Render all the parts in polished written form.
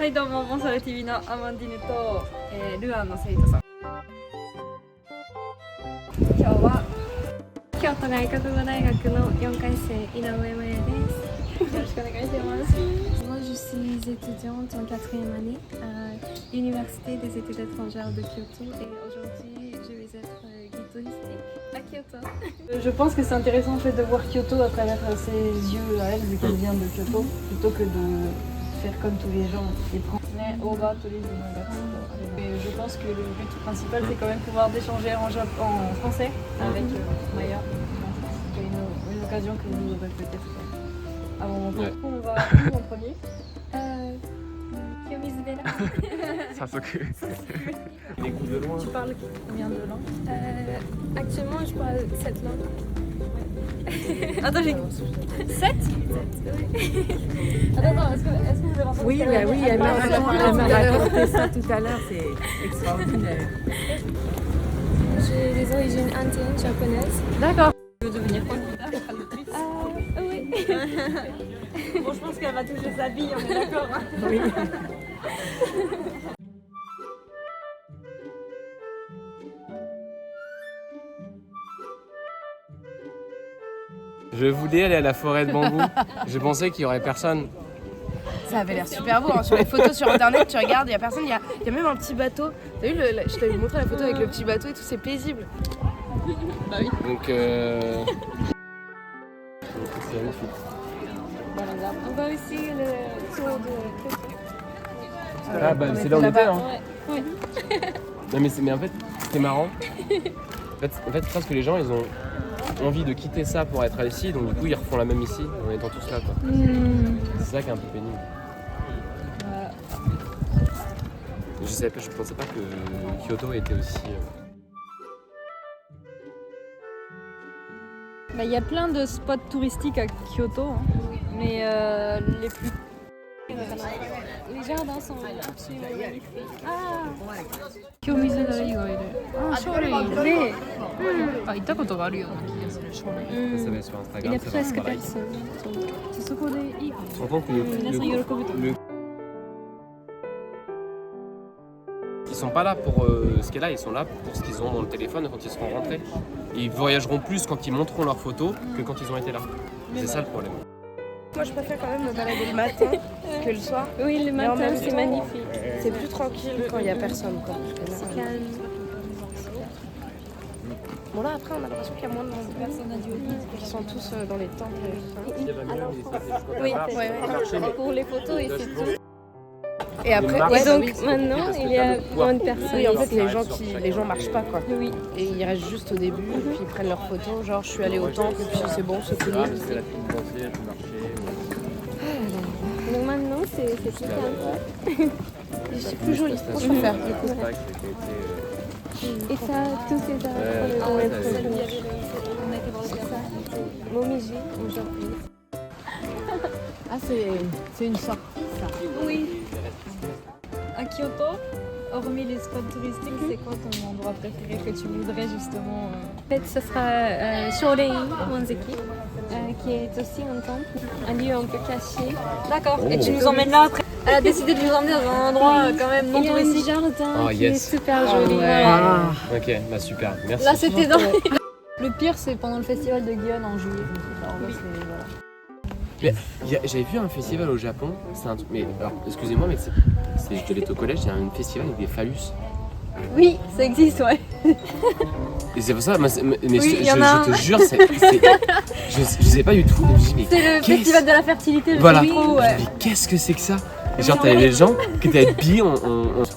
はいどうも、モンサル TV のアマンディヌと、ルアンの生徒さん。今日は京都外国語大学の4回生井上麻也です。よろしくお願いします。Moi je suis étudiante en 4e année à l'Université des études étrangères de Kyoto et aujourd'hui je vais être guide touristique à Kyoto. Je pense que c'est intéressant en fait de voir Kyoto à travers ses yeux à elle vu qu'elle vient de Kyoto plutôt que de faire comme tous les gens et prendre je pense que le but principal c'est quand même pouvoir d'échanger en français avec Maya. C'est une occasion que nous aurons peut-être avant mon cours. On va où en premier Kiyomizubera. Tu parles combien de langues Actuellement je parle 7 langues. Attends, j'ai 7 Attends, est-ce que vous avez entendu? Oui, bah oui, elle m'a raconté ça tout à l'heure, c'est extraordinaire. J'ai des origines indiennes, japonaises. D'accord. Tu veux devenir candidat à l'autrice? Oui. Bon, je pense qu'elle va toucher sa bille, on est d'accord. Oui. Je voulais aller à la forêt de bambou. Je pensais qu'il y aurait personne. Ça avait l'air super beau, hein. Sur les photos sur internet, tu regardes, il n'y a personne, il y a même un petit bateau. T'as vu, je t'avais montré la photo avec le petit bateau et tout, c'est paisible. Bah oui. Donc c'est magnifique. On va aussi le tour de Kyoto. Ah bah c'est là où on était, hein. Ouais. Non mais en fait, c'est marrant. En fait, parce que les gens, ils ont envie de quitter ça pour être ici, donc du coup ils refont la même ici en étant tous là quoi. C'est ça qui est un peu pénible. Je pensais pas que Kyoto était aussi. Bah, y a plein de spots touristiques à Kyoto, hein. Mais les plus. Les jardins sont absolument magnifiques. Kiyomizubera以外で。書類で。行ったことがあるような気がする書類。Ça va sur Il y Instagram, a ça va presque sur pareil. personne. そこでいいかOn entend que皆さん喜ぶと思う。Ils sont pas là pour ce qui est là, ils sont là pour ce qu'ils ont dans le téléphone quand ils seront rentrés. Et ils voyageront plus quand ils montreront leurs photos que quand ils ont été là. C'est ça le problème. Moi je préfère quand même me balader le matin que le soir. Oui, le Mais en matin même c'est temps, magnifique. C'est plus tranquille quand il n'y a personne quoi. C'est calme. Bon là après on a l'impression qu'il y a moins de monde. Ils sont tous dans les temples et tout ça. Oui, Ouais. pour les photos et c'est tout. Et après, Et donc oui. maintenant il y a moins de personnes. Oui, en fait, ici. les gens marchent pas quoi. Oui. Et ils restent juste au début, puis ils prennent leurs photos, genre je suis allée au temple, puis c'est bon, c'est fini. Donc maintenant c'est plus calme. C'est plus joli, pour se faire du coup. Et ça, tous ces arbres, on est Momiji aujourd'hui. Ah c'est une sorte. Oui. À Kyoto, hormis les spots touristiques, c'est quoi ton endroit préféré que tu voudrais justement En fait, ce sera Shorein Wanzeki, qui est aussi un temple, un lieu un peu caché. D'accord. Et tu nous emmènes là après. Elle a décidé de nous emmener dans un endroit quand même non Il y a un touristique. jardin Oh, qui yes. est super joli. Voilà. Ok, bah super, merci. Là c'était dans. Le pire c'est pendant le festival de Gion en juillet. Alors là, c'est- voilà. Mais j'avais vu un festival au Japon, c'est un truc, mais alors excusez-moi, mais je devais être au collège, il y a un festival avec des phallus. Oui, ça existe, ouais. Et c'est pour ça, mais Oui, je y en a un. te jure, je sais pas du tout. Je me dis, mais C'est le qu'est-ce- festival de la fertilité, le Voilà, Pro, je me ouais. dis, mais qu'est-ce que c'est que ça? Et genre, t'avais des gens qui étaient habillés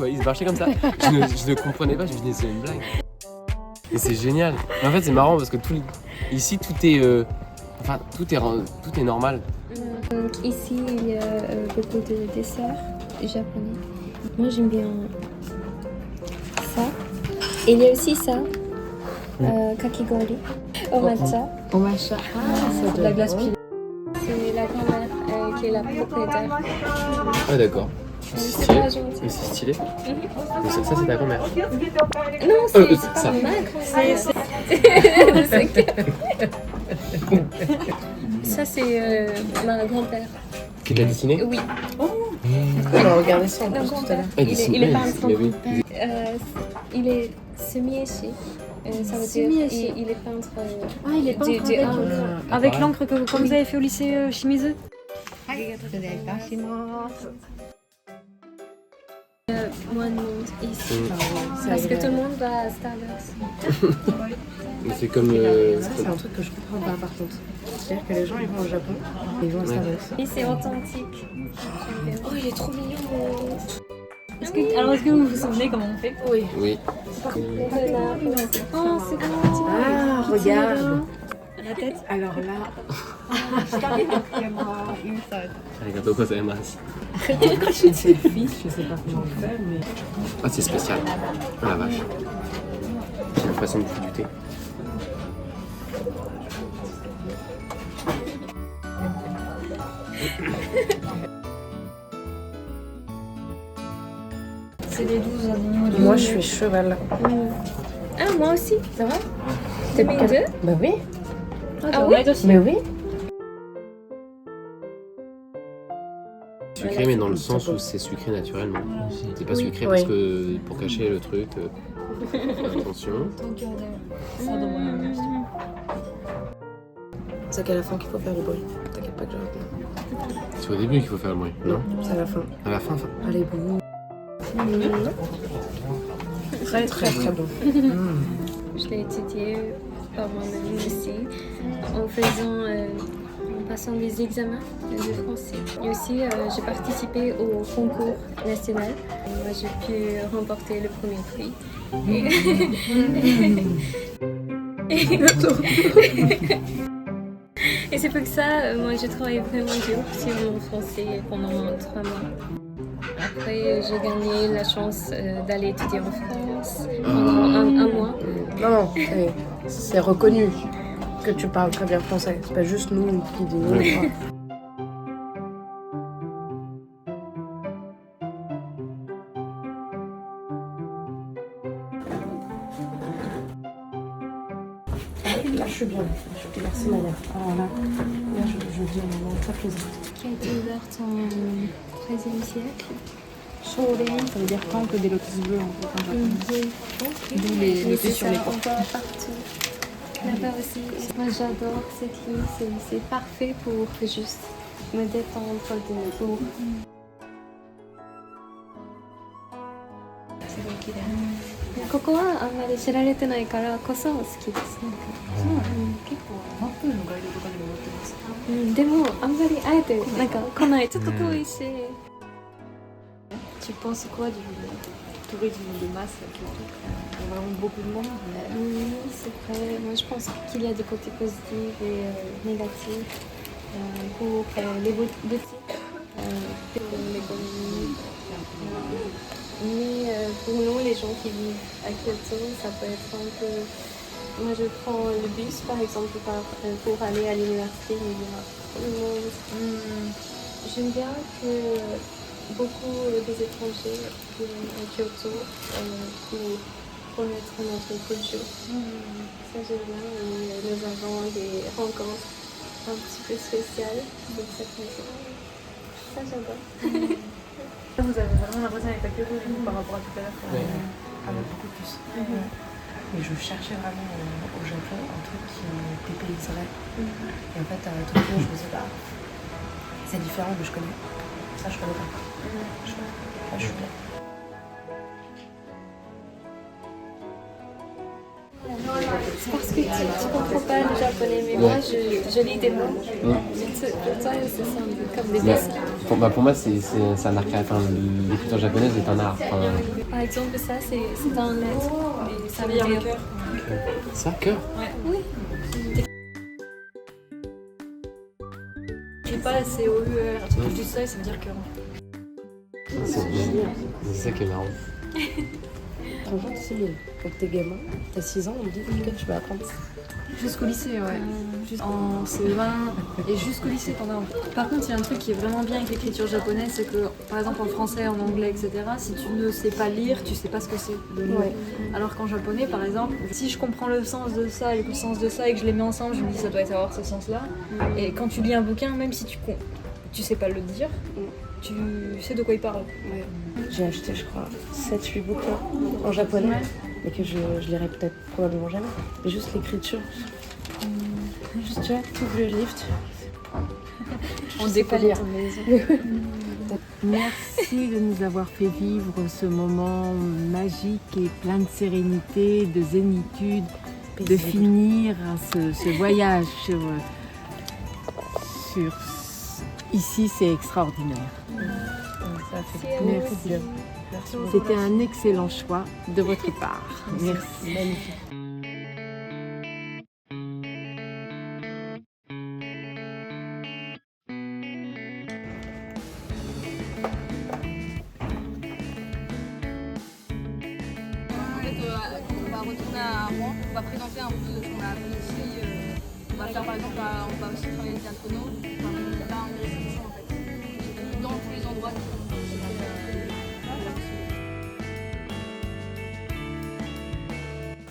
ils se marchaient comme ça. Je ne comprenais pas, je me disais, c'est une blague. Et c'est génial. Mais en fait, c'est marrant parce que ici, tout est normal. Donc ici, il y a beaucoup de desserts japonais. Moi, j'aime bien ça. Et il y a aussi ça, kakigori, au matcha. Au matcha. C'est de la glace pilée. C'est la grand-mère qui est la propriétaire. Ah, d'accord. C'est Stylé. pas gentil. Mais c'est stylé. Mais ça, c'est ta grand-mère. Non, c'est ça. pas ma grand-mère. Ça, c'est ma grand-père. Qui t'a dessiné? Oui. On a regardé ça en plus Donc, tout à l'heure. il est peintre. Mais oui. Il est semi-éché. Ça veut dire Semi-éché. il est peintre. Ah, il est peintre du avec, art. avec l'encre que comme vous avez fait au lycée Shimizu. Moins de monde ici. Mm. Parce que tout le monde va à Starbucks. Mais c'est comme. Ça, c'est un truc que je comprends pas par contre. C'est-à-dire que les gens ils vont au Japon et ils vont à Starbucks. Et c'est authentique. Oh, il est trop mignon. Alors est-ce que vous vous souvenez comment on fait? Oui. Oui. Oh, c'est bon. Ah, regarde. La tête. Alors là, Arigatou gozaimasu. j'ai une selfie, je sais pas comment le faire, mais. Ah, c'est spécial. Oh la vache. J'ai l'impression de foutre du thé. C'est les 12 animaux du Moi, je suis cheval. Ah, moi aussi. Ça va? T'es bien deux? Bah oui. Ah oui? Mais oui. Sucré, mais dans le sens où c'est sucré naturellement. C'est pas sucré Oui. parce que pour cacher le truc. Attention. C'est qu'à la fin qu'il faut faire le bruit. T'inquiète pas que je réponds. C'est au début qu'il faut faire le bruit, non? C'est à la fin. À la fin, Allez, bon. Très très très bon. Je l'ai étudié par moi-même aussi, en faisant, en passant des examens de français. Et aussi, j'ai participé au concours national. Et moi, j'ai pu remporter le premier prix. Et c'est pour ça, moi, j'ai travaillé vraiment dur sur mon français pendant 3 mois. Après, j'ai gagné la chance d'aller étudier en France pendant un mois. Non, c'est reconnu que tu parles très bien français. C'est pas juste nous qui disons. Là, je suis bien. Merci, Maya. Alors là, je dis un moment très plaisant. Qui a été ouverte en 13e siècle. Shoren, ça veut dire temple des lotus bleus en fait en japonais. D'où les Mais lotus c'est sur ça, les on portes. voit partout. Là-bas aussi. Moi, j'adore cette ligne. C'est parfait pour juste me détendre de cours.ここはあんまり知られてないからこそ好きです。結構マップのガイドとかにも載ってます。でもあんまりあえてなんか来ない。ちょっと遠いし。Tu penses quoi du tourisme de masse à Kyoto? Il y a vraiment beaucoup de monde. Oui, c'est vrai. Moi, je pense qu'il y a des côtés positifs et négatifs pour les boutiques, pour l'économie. Mais pour nous, les gens qui vivent à Kyoto, ça peut être un peu... Moi, je prends le bus, par exemple, pour aller à l'université, mais il y a trop de monde. J'aime bien que beaucoup des étrangers viennent à Kyoto pour connaître notre culture. Ça, j'aime bien. Et nous avons des rencontres un petit peu spéciales pour cette raison. Ça, j'adore. Vous avez vraiment l'impression d'être à Kyoto par rapport à tout à l'heure. Avec beaucoup plus. Et je cherchais vraiment au Japon un truc qui me dépayserait. Et en fait, à Tokyo, je me disais, bah, c'est différent, mais je connais. Ça, je connais pas. Là, je suis bien. C'est parce que tu comprends pas le japonais, mais moi, je lis des mots. Pour toi, c'est ça, comme des dessins. Pour moi, c'est un art créatif. Enfin, l'écriture japonaise est un art. Enfin, Par exemple, ça, c'est un lettre, mais ça veut dire cœur. ça, cœur. Oui. Je sais pas, c'est O-U-R. Tu dis ça et ça veut dire que. C'est ça qui est marrant. Franchement, tu sais, quand t'es gamin, t'as 6 ans, on me dit que tu vas apprendre. Jusqu'au lycée, ouais. En CE1 et jusqu'au lycée pendant. Par contre, il y a un truc qui est vraiment bien avec l'écriture japonaise, c'est que, par exemple, en français, en anglais, etc., si tu ne sais pas lire, tu sais pas ce que c'est le mot. Ouais. Alors qu'en japonais, par exemple, si je comprends le sens de ça et le sens de ça et que je les mets ensemble, je me dis ça doit avoir ce sens-là. Et quand tu lis un bouquin, même si tu sais pas le dire, tu sais de quoi il parle. Ouais. J'ai acheté, je crois, 7-8 bouquins en japonais, mais que je lirai peut-être probablement jamais. Mais juste l'écriture. Juste, tu vois, tout le livre. On décolle lire. Merci de nous avoir fait vivre ce moment magique et plein de sérénité, de zénitude, de finir ce voyage sur ici, c'est extraordinaire. Merci. C'était un excellent choix de votre part. Merci. Magnifique. On va retourner à Rouen, on va présenter un peu ce qu'on a appris ici. On va faire par exemple, on va aussi travailler le théâtre no, on va faire une réception en fait. Dans tous les endroits qui sont visités.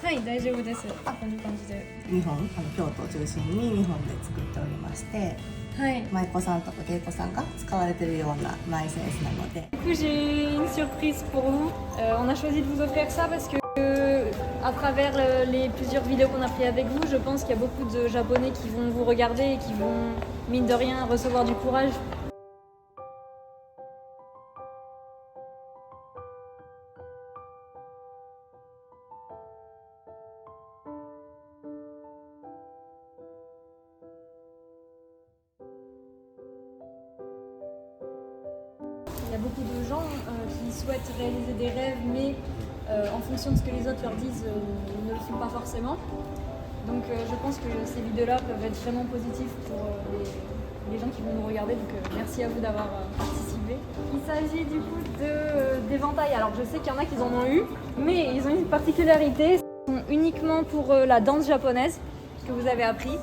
はい、大丈夫です。こんな感じで。日本、京都を中心に日本で作っておりまして、はい。舞妓さんとか芸妓さんが使われているようなマイセンスなので。 Du coup, j'ai une surprise pour vous. On a choisi de vous offrir ça parce que, à travers les plusieurs vidéos qu'on a prises avec vous, je pense qu'il y a beaucoup de Japonais qui vont vous regarder et qui vont, mine de rien, recevoir du courage. Il y a beaucoup de gens qui souhaitent réaliser des rêves, mais en fonction de ce que les autres leur disent, ils ne le font pas forcément. Donc je pense que ces vidéos-là peuvent être vraiment positives pour les gens qui vont nous regarder. Donc merci à vous d'avoir participé. Il s'agit du coup d'éventails. Alors je sais qu'il y en a qui en ont eu, mais ils ont une particularité. Ils sont uniquement pour la danse japonaise que vous avez appris.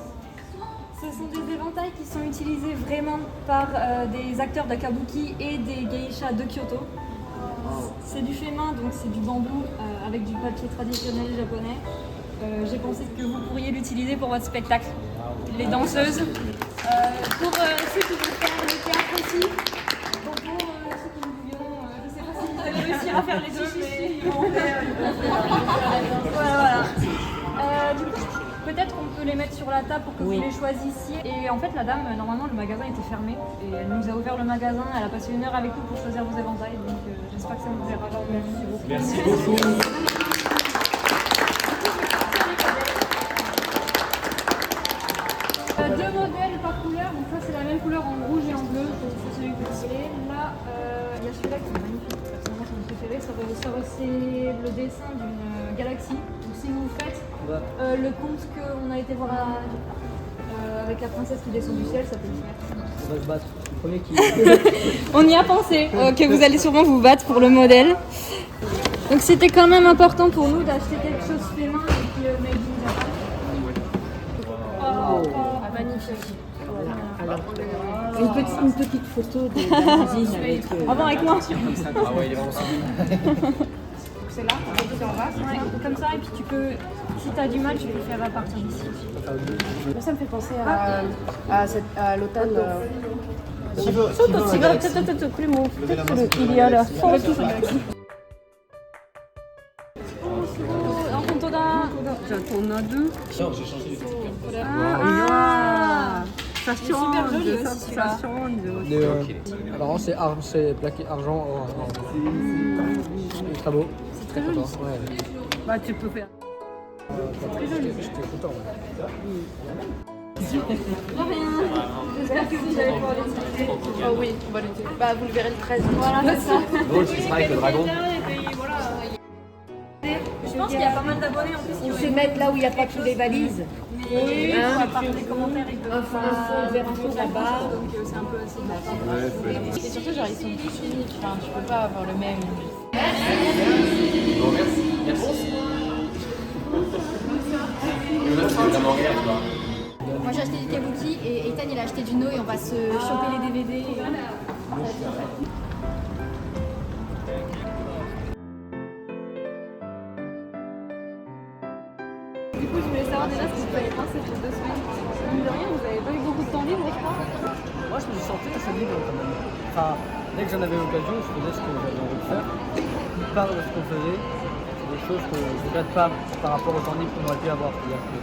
Ce sont des éventails qui sont utilisés vraiment par des acteurs de kabuki et des geishas de Kyoto. C'est du fait main, donc c'est du bambou avec du papier traditionnel japonais. J'ai pensé que vous pourriez l'utiliser pour votre spectacle. Les danseuses. Pour ceux qui vont faire le théâtre aussi. Pour ceux qui nous bouillons, je ne sais pas si vous allez réussir à faire les deux, mais voilà. Du coup, peut-être qu'on peut les mettre sur la table pour que vous les choisissiez. Et en fait, la dame, normalement, le magasin était fermé. Et elle nous a ouvert le magasin. Elle a passé 1 heure avec nous pour choisir vos éventails. Donc, j'espère que ça vous plaira. Merci beaucoup. Merci beaucoup. Deux modèles par couleur. Donc, ça, c'est la même couleur en rouge et en bleu. C'est celui que vous voulez. Là, il y a celui-là qui est magnifique. Personnellement, c'est mon préféré. C'est le dessin d'une galaxie. Donc, si vous faites le conte qu'on a été voir avec la princesse qui descend du ciel, ça peut le faire. On va se battre. Le premier qui. On y a pensé, que vous allez sûrement vous battre pour le modèle. Donc c'était quand même important pour nous d'acheter quelque chose fait main et puis made in Japan. Magnifique. Alors, une petite photo de la cuisine avec. Ah bon, avec moi? Ah ouais, il est vraiment super. C'est là, ouais, comme ça, et puis tu peux, si tu as du mal, tu peux faire à partir d'ici. Ça me fait penser à l'automne. Ça change, ça change. Alors c'est plaqué argent. C'est très beau. C'est très joli. Ouais. Bah, tu peux faire. J'étais content. De rien. J'espère que vous allez pouvoir l'utiliser. Oh oui, on va l'utiliser. Bah, vous le verrez le 13. Voilà, c'est ça. Drôle, ce sera avec le dragon. Je pense qu'il y a pas mal d'abonnés en plus qui On ont se met là où il n'y a pas tous les valises. oui, Hein, à part les commentaires, ils peuvent vers un tour là-bas. donc c'est un peu aussi. Et surtout, genre, ils sont tous uniques. Enfin, tu peux pas avoir le même. Bon, merci. Merci. Là, c'est vraiment rien, tu vois. Moi, j'ai acheté du kabuki et Ethan, il a acheté du no et on va se choper les DVD. Du coup, je voulais savoir déjà ce que vous avez pensé ces 2 semaines. Mine de rien, vous n'avez pas eu beaucoup de temps libre, je crois. Moi je me suis senti assez libre quand même. Enfin, dès que j'en avais l'occasion, je faisais ce que j'avais envie de faire. La plupart de ce qu'on faisait, c'est des choses que je ne regrette pas par rapport au temps libre qu'on aurait pu avoir. C'est-à-dire que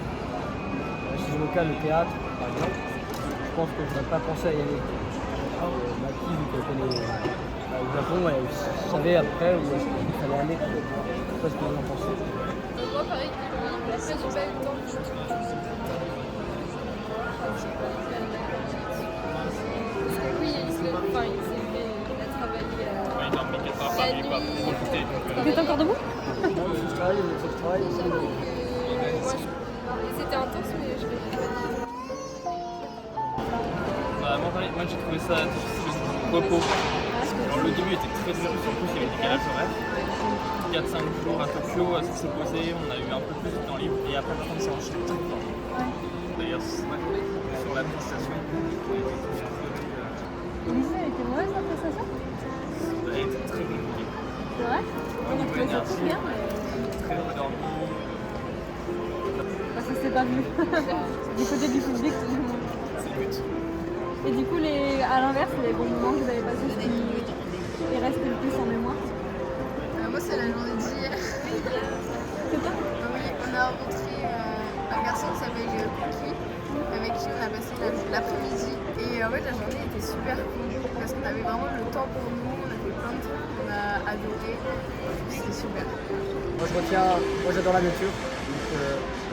si je me cale le théâtre, par exemple, je pense que je n'aurais pas pensé à y aller. Ma fille, vu qu'elle connaît au Japon, elle savait après où est-ce qu'il fallait aller. Je ne sais pas ce que vous en pensez. Moi, pareil, après, j'ai pas eu le temps de jouer. Parce que oui, il a travaillé la nuit. T'es encore debout? Moi, si je travaille, je travaille. C'était intense, mais je vais Moi j'ai trouvé ça repos. Alors, le début était très dur, surtout qu'il y avait des décalage horaire. 4-5 jours à Tokyo, ça s'est posé, on a eu un peu plus de temps libre et après par contre ça enchaîne tout le temps. D'ailleurs sur la prestation, Lycée, elle était mauvaise la prestation? elle a été très compliquée. C'est vrai? On a trouvé ça tout bien. Très endormie. Ça s'est pas vu. Du côté du public, tout le monde. C'est le but. Et du coup, à l'inverse, les bons moments que vous avez passés, ce qui reste le plus en mémoire? Moi, c'est la journée d'hier. C'est toi? Oui, on a rencontré un garçon qui s'appelle Kuki, avec qui on a passé l'après-midi. Et en fait, la journée était super cool parce qu'on avait vraiment le temps pour nous, on a fait plein de trucs, on a adoré. C'était super. Moi, j'adore la nature.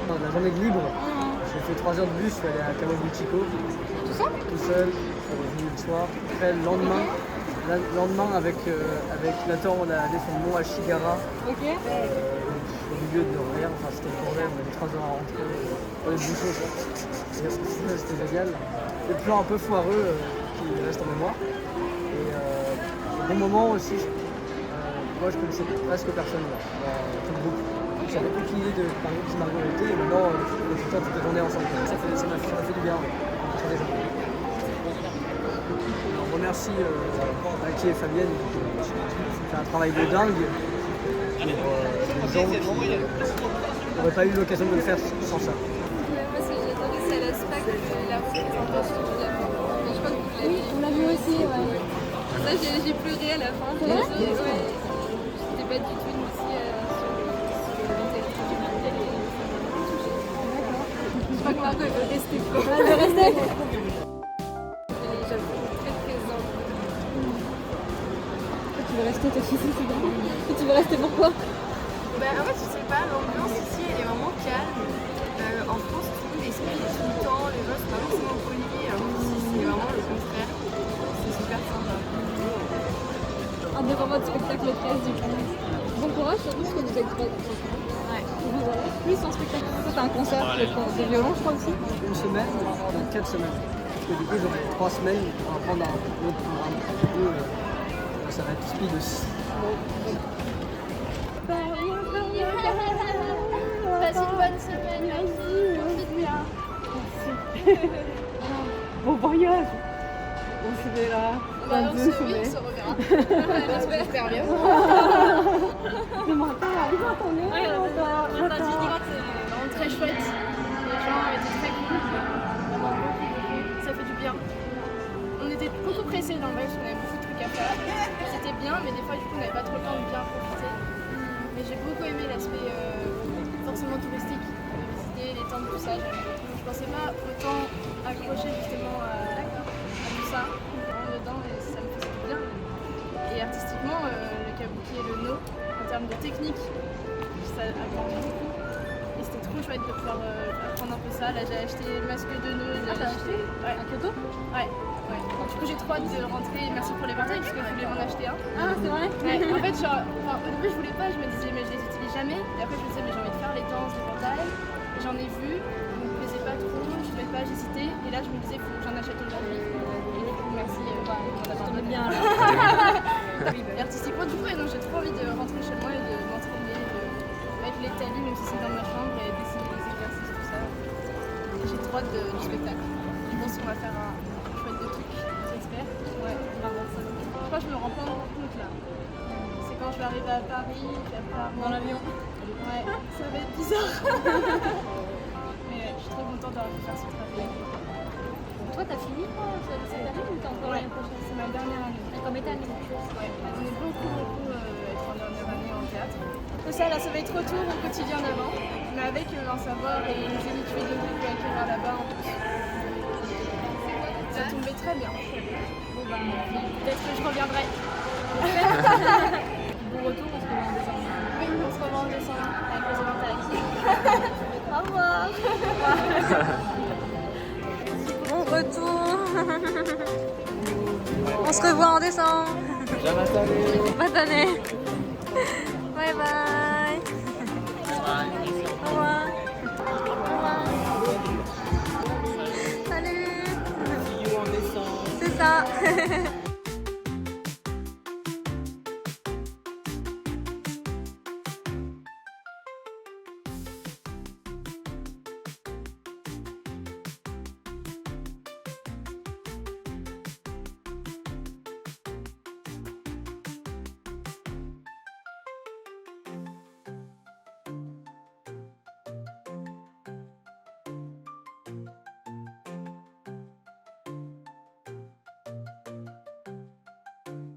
Donc, la journée de libre, j'ai fait 3 heures de bus, je suis allé à Kawaguchiko. Tout seul, je suis revenu le soir. Après, le lendemain avec Nathan, on a allé sur le mont Ashigara. Ok. Au milieu de rien, enfin c'était le bordel, on avait 3 heures à rentrer dans les bouchons. Et c'était génial. Des plans un peu foireux qui restent en mémoire. Et bon moment aussi, moi je connaissais presque personne là, tout le groupe. Je savais plus qui de Margot était et maintenant on est tout le temps toute la journée ensemble. Ça m'a fait du bien. On remercie Aki et Fabienne qui fait un travail de dingue. Les gens n'auraient pas eu l'occasion de le faire sans ça. Moi, ce que j'ai adoré, c'est la SPAC, la représentation du Japon. Je crois que vous l'avez vu. On l'a vu aussi, ouais. Ça, j'ai pleuré à la fin. C'est vrai? Ouais. J'étais pas du tout initiée sur le mentalité japonaise. Je crois que Margot elle veut rester. Elle veut rester. Les Japon très présents. Tu veux rester, toi aussi, c'est bien. Et tu veux rester pourquoi? En fait, je sais pas, l'ambiance ici elle est vraiment calme. En France, tout le monde est speed tout le temps, les gens sont pas forcément polis, alors qu'ici c'est vraiment le contraire. C'est super sympa. Un des moments de spectacle 13 du coup. Bon courage, surtout parce que vous êtes trois. Ouais. Vous avez plus en spectacle. Toi, t'as un concert de violon, je crois aussi. Une semaine, dans 4 semaines. Parce que du coup j'aurai 3 semaines pour apprendre un autre programme. Du coup, ça va être speed aussi. Passe une bonne semaine. Profite bien. Bon voyage. On se verra. On se reverra. J'espère bien. C'était très chouette. Les gens étaient très cool. Ça fait du bien. On était beaucoup pressés dans le match, on avait beaucoup de trucs à faire. C'était bien, mais des fois du coup on n'avait pas trop le temps de bien profiter. Mais j'ai beaucoup aimé l'aspect forcément touristique, visiter les temples, tout ça. Je pensais pas autant accrocher justement à tout ça. Vraiment dedans et ça me faisait du bien. Et artistiquement, le kabuki et le no, en termes de technique, ça apprend beaucoup. Et c'était trop chouette de pouvoir apprendre un peu ça. Là j'ai acheté le masque de nœud. T'as acheté un cadeau? Ouais. Du coup j'ai trop hâte de rentrer. Merci pour les ventailles parce que je voulais m'en acheter un. Ah, c'est vrai? Ouais. En fait, au début je voulais pas, je me disais mais je les utilise jamais. Et après je me disais mais j'ai envie de faire les danses, les ventailles. Et j'en ai vu, ça me plaisait pas trop, je savais pas, j'hésitais. Et là je me disais faut que j'en achète aujourd'hui. Et du coup merci On est bien là. Et artistiquement du coup et donc j'ai trop envie de rentrer chez moi et de m'entraîner, de mettre les talis même si c'est dans ma chambre et dessiner les exercices, tout ça. Et j'ai trop hâte du spectacle. Je pense qu'on va faire un chouette de trucs, j'espère. Ouais, on va voir ça. Je crois que je me rends pas encore compte là. C'est quand je vais arriver à Paris, puis après dans l'avion. Ouais, ça va être bizarre. Mais je suis trop contente d'avoir pu faire ce travail. Toi, t'as fini cette année ou t'es encore l'année prochaine? C'est ma dernière année. Et combien d'années? Ouais, on est beaucoup être en dernière année en théâtre. Ça, là, ça va être retour au quotidien d'avant, mais avec un savoir et une zénitude de vie à acquérir là-bas en plus. Ça tombait très bien. Bon, bah, Peut-être que je reviendrai. bon retour, on se revoit en décembre. Oui, on se revoit en décembre avec les éventails. Au revoir. Bon retour. On se revoit en décembre. Bonne année. Bye bye. Au revoir. Au revoir. Salut. C'est ça.